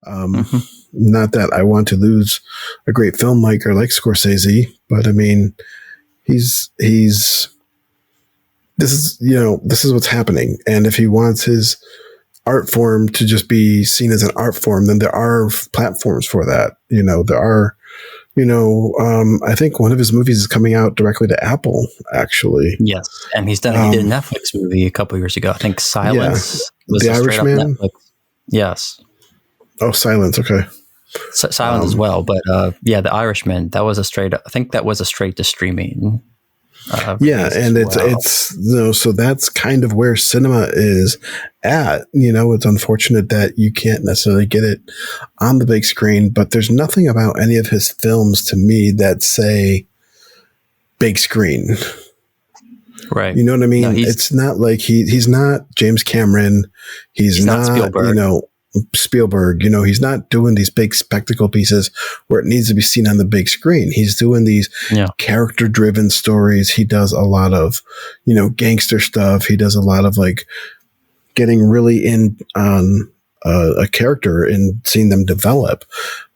Hmm. Not that I want to lose a great filmmaker like Scorsese, but I mean, he's this is what's happening. And if he wants his art form to just be seen as an art form, then there are platforms for that. There are, I think one of his movies is coming out directly to Apple, actually. Yes, and he did a Netflix movie a couple years ago. I think Silence was The a straight up Irishman? Netflix. Yes. Oh, Silence. Okay. Silence as well, but The Irishman, that was a straight to streaming. And it's so that's kind of where cinema is at. It's unfortunate that you can't necessarily get it on the big screen, but there's nothing about any of his films to me that say big screen. Right. You know what I mean? No, it's not like he's not James Cameron. He's not Spielberg. Spielberg, he's not doing these big spectacle pieces where it needs to be seen on the big screen. He's doing these character driven stories. He does a lot of, gangster stuff. He does a lot of like getting really in on a character and seeing them develop.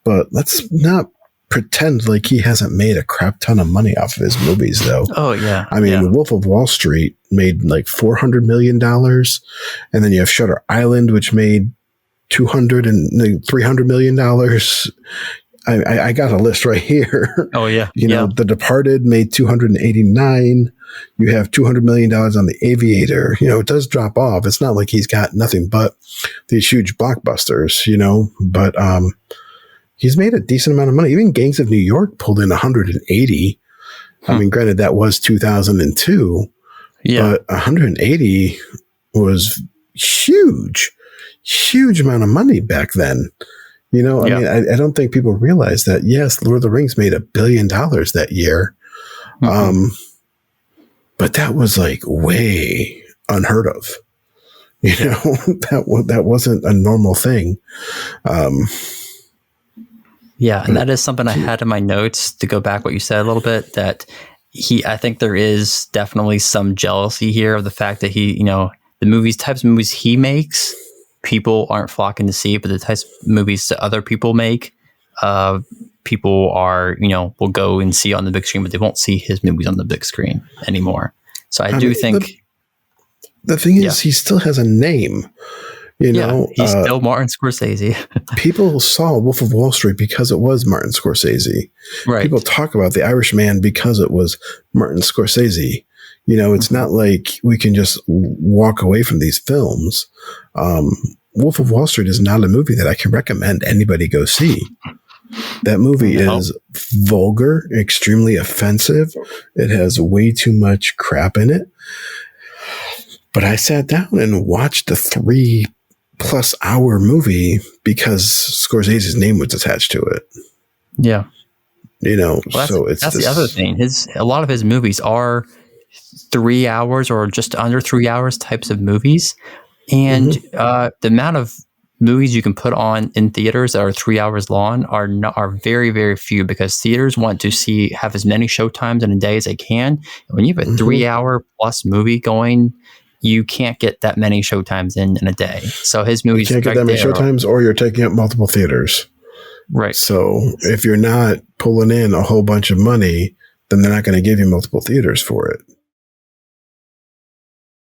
But let's not pretend like he hasn't made a crap ton of money off of his movies, though. Oh, yeah. I mean, Wolf of Wall Street made like $400 million. And then you have Shutter Island, which made $200 and $300 million. I got a list right here. Oh yeah. The Departed made 289. You have $200 million on The Aviator. It does drop off. It's not like he's got nothing but these huge blockbusters, but he's made a decent amount of money. Even Gangs of New York pulled in 180. I mean, granted, that was 2002, but 180 was huge amount of money back then. I mean, I don't think people realize that. Yes, Lord of the Rings made $1 billion that year. But that was like way unheard of. That wasn't a normal thing. And that is something I had in my notes to go back what you said a little bit, that I think there is definitely some jealousy here of the fact that he, the types of movies he makes, people aren't flocking to see, but the types of movies that other people make, people are, will go and see on the big screen, but they won't see his movies on the big screen anymore. So I do think the thing is, he still has a name. He's still Martin Scorsese. People saw Wolf of Wall Street because it was Martin Scorsese. Right. People talk about The Irishman because it was Martin Scorsese. It's not like we can just walk away from these films. Wolf of Wall Street is not a movie that I can recommend anybody go see. That movie is vulgar, extremely offensive. It has way too much crap in it. But I sat down and watched a 3+ hour movie because Scorsese's name was attached to it. Yeah. So that's the other thing. A lot of his movies are 3 hours or just under 3 hours types of movies. And the amount of movies you can put on in theaters that are 3 hours long are very, very few, because theaters want to have as many showtimes in a day as they can. And when you have a 3 hour plus movie going, you can't get that many showtimes in a day. So his movies, you can't get that many showtimes, or you're taking up multiple theaters. Right. So if you're not pulling in a whole bunch of money, then they're not going to give you multiple theaters for it.